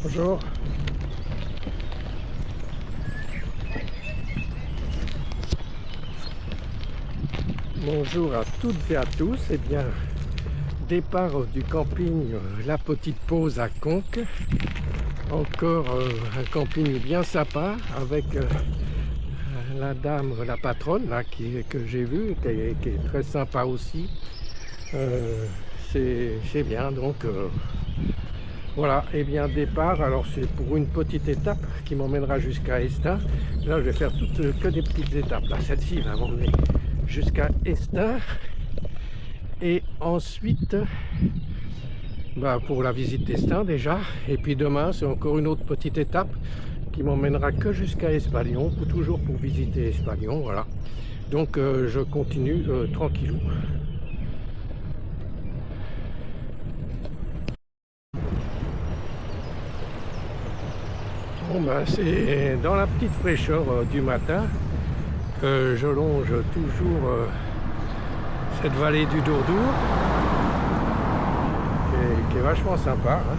Bonjour. Bonjour à toutes et à tous. Eh bien, départ du camping La Petite Pause à Conques. Encore un camping bien sympa avec la dame, la patronne là, que j'ai vue, qui est très sympa aussi. C'est bien, donc voilà. Et bien, départ, alors c'est pour une petite étape qui m'emmènera jusqu'à Estin. Là, je vais faire que des petites étapes. Là, celle-ci va m'emmener jusqu'à Estin. Et ensuite, pour la visite d'Estin déjà. Et puis demain, c'est encore une autre petite étape qui m'emmènera que jusqu'à Espalion, toujours pour visiter Espalion, voilà. Donc je continue tranquillou. Bon c'est dans la petite fraîcheur du matin que je longe toujours cette vallée du Dourdour, qui est vachement sympa, hein.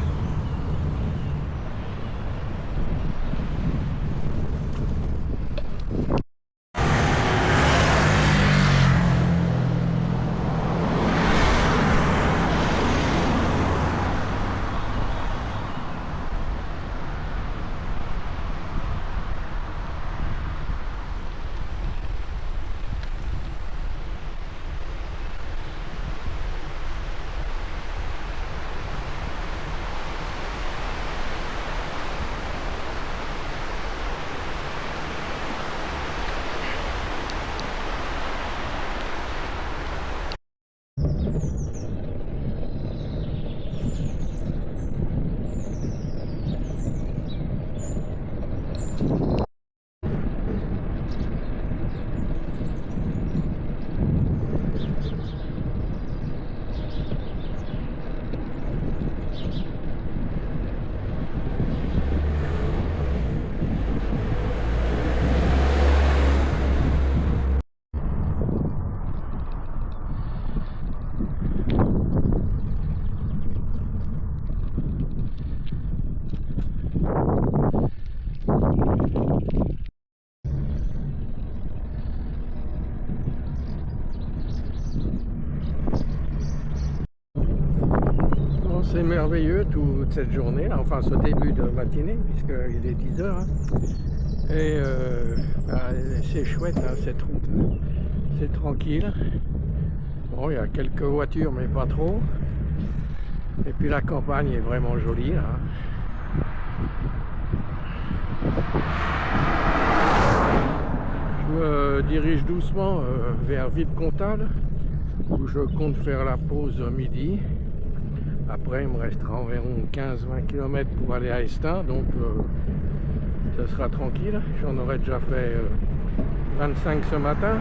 C'est merveilleux toute cette journée, là, enfin ce début de matinée, puisqu'il est 10 heures. Hein. Et c'est chouette, hein, cette route. C'est tranquille. Bon, il y a quelques voitures, mais pas trop. Et puis la campagne est vraiment jolie, là. Je me dirige doucement vers Villecontal, où je compte faire la pause midi. Après, il me restera environ 15-20 km pour aller à Estin, donc ça sera tranquille. J'en aurais déjà fait 25 ce matin,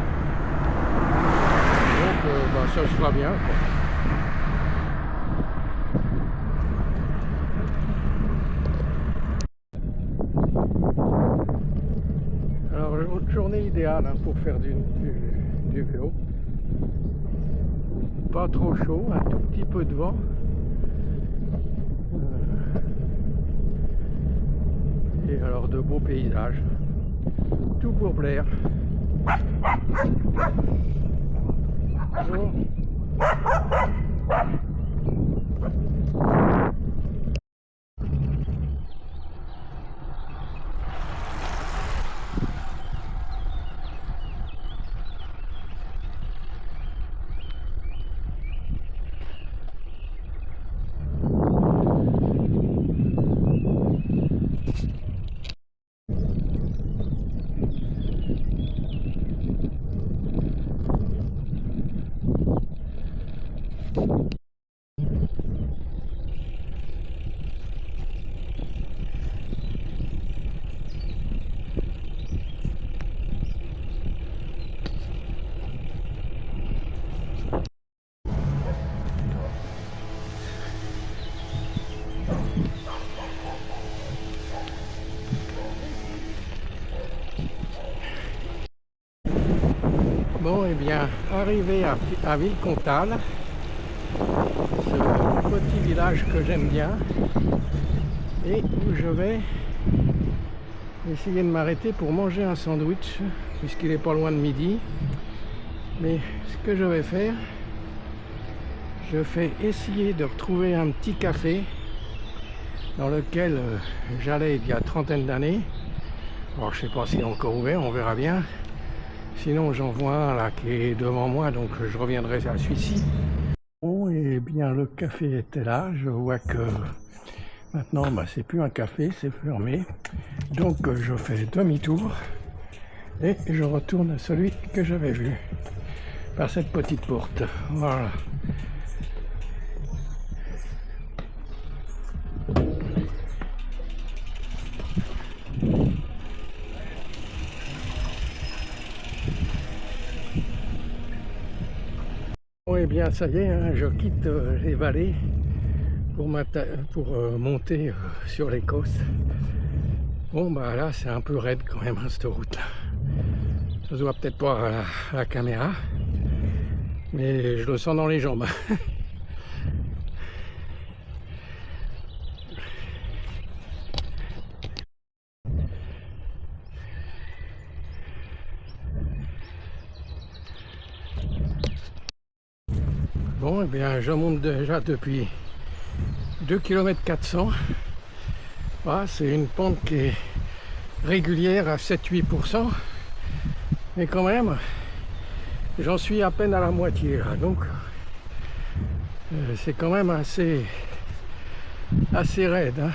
donc ça sera bien, quoi. Alors, une journée idéale, hein, pour faire du vélo. Pas trop chaud, un tout petit peu de vent. Et alors de beaux paysages, tout pour plaire. Bon. Bon, et bien, arrivé à Villecontal, ce petit village que j'aime bien, et où où je vais essayer de m'arrêter pour manger un sandwich, puisqu'il est pas loin de midi. Mais ce que je vais faire, je vais essayer de retrouver un petit café dans lequel j'allais il y a trentaine d'années. Alors je sais pas s'il est encore ouvert, on verra bien. Sinon j'en vois un là qui est devant moi, donc je reviendrai à celui-ci. Bon, et bien le café était là, je vois que maintenant c'est plus un café, c'est fermé. Donc je fais demi-tour et je retourne à celui que j'avais vu par cette petite porte. Voilà. Bon, et bien ça y est, hein, je quitte les vallées pour monter sur l'Écosse. Bon bah là c'est un peu raide quand même hein, cette route là. Ça se voit peut-être pas à la caméra, mais je le sens dans les jambes. Bon, et bien je monte déjà depuis 2 km 400. Voilà, c'est une pente qui est régulière à 7-8%. Mais quand même, j'en suis à peine à la moitié là, donc c'est quand même assez raide. Hein.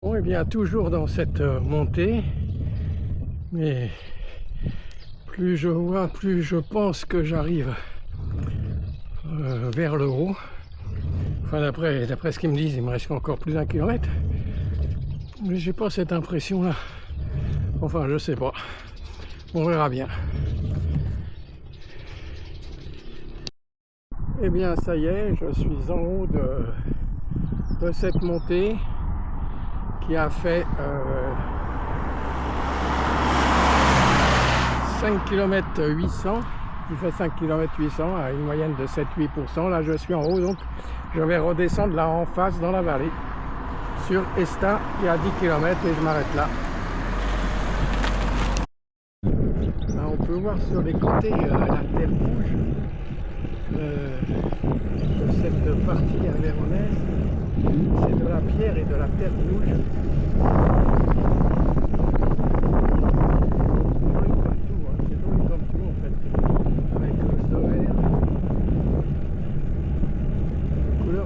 Bon, et bien toujours dans cette montée, mais plus je vois, plus je pense que j'arrive vers le haut. Enfin d'après ce qu'ils me disent, il me reste encore plus d'un kilomètre. Mais j'ai pas cette impression là. Enfin je sais pas. On verra bien. Eh bien ça y est, je suis en haut de cette montée qui a fait 5 km 800. Il fait 5 km 800 à une moyenne de 7-8%. Là je suis en haut, donc je vais redescendre là en face dans la vallée sur Estin qui est à 10 km et je m'arrête là. Là on peut voir sur les côtés la terre rouge de cette partie avéronaise. C'est de la pierre et de la terre rouge.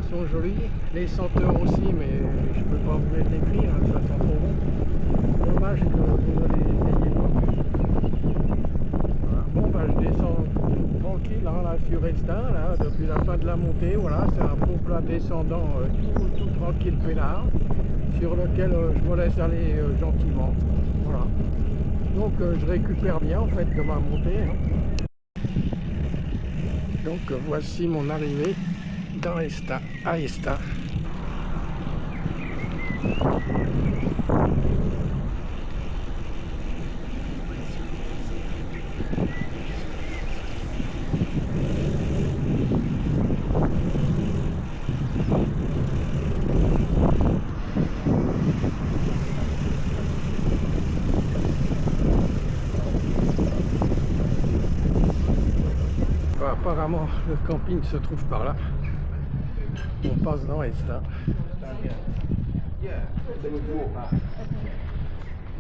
Sont jolies, les senteurs aussi, mais je peux pas vous les décrire, hein, ça sent trop bon. Dommage que vous ne les ayez pas. Voilà. Bon bah je descends tranquille hein, là sur Estin, là, depuis la fin de la montée, voilà, c'est un faux plat descendant tout tranquille peinard, sur lequel je me laisse aller gentiment. Voilà. Donc je récupère bien en fait de ma montée. Hein. Donc voici mon arrivée dans Estin, à Estin. Apparemment le camping se trouve par là. On passe dans Estin.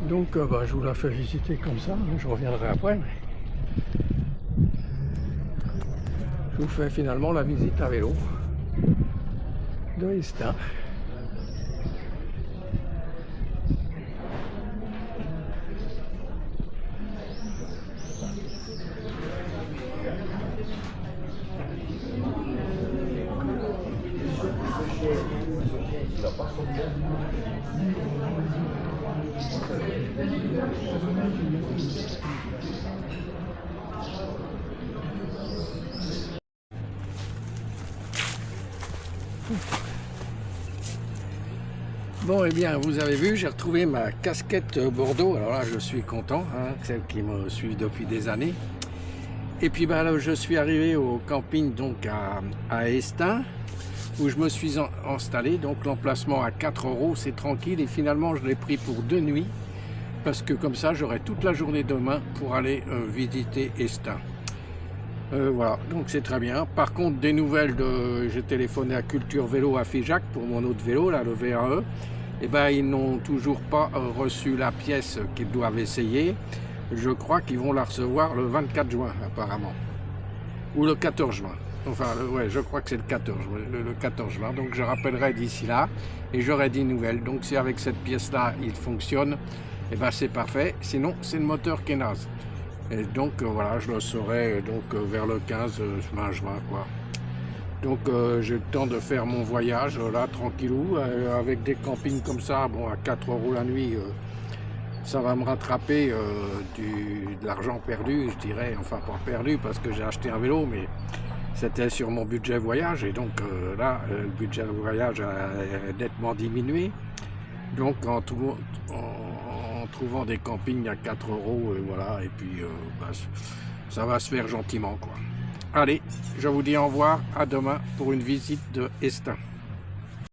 Donc je vous la fais visiter comme ça, je reviendrai après. Je vous fais finalement la visite à vélo de Estin. Bon, eh bien, vous avez vu, j'ai retrouvé ma casquette Bordeaux. Alors là, je suis content, hein, celle qui me suit depuis des années. Et puis, bah, là, je suis arrivé au camping donc à Estaing, où je me suis installé. Donc, l'emplacement à 4 €, c'est tranquille. Et finalement, je l'ai pris pour 2 nuits, parce que comme ça, j'aurai toute la journée demain pour aller visiter Estaing. Voilà, donc c'est très bien. Par contre, des nouvelles j'ai téléphoné à Culture Vélo à Figeac pour mon autre vélo, là, le VAE. Et ben, ils n'ont toujours pas reçu la pièce qu'ils doivent essayer. Je crois qu'ils vont la recevoir le 24 juin, apparemment. Ou le 14 juin. Enfin, ouais, je crois que c'est le 14, le 14 juin. Donc, je rappellerai d'ici là et j'aurai des nouvelles. Donc, si avec cette pièce-là, il fonctionne, et ben, c'est parfait. Sinon, c'est le moteur qui est naze. Et donc voilà, je le saurai vers le 15 juin quoi. Donc j'ai le temps de faire mon voyage là tranquillou avec des campings comme ça, bon à 4 € la nuit, ça va me rattraper de l'argent perdu, je dirais, enfin pas perdu parce que j'ai acheté un vélo, mais c'était sur mon budget voyage et donc là le budget voyage a nettement diminué. Donc en trouvant des campings à 4 € et voilà, et puis bah, ça va se faire gentiment quoi. Allez, je vous dis au revoir, à demain pour une visite de Estaing.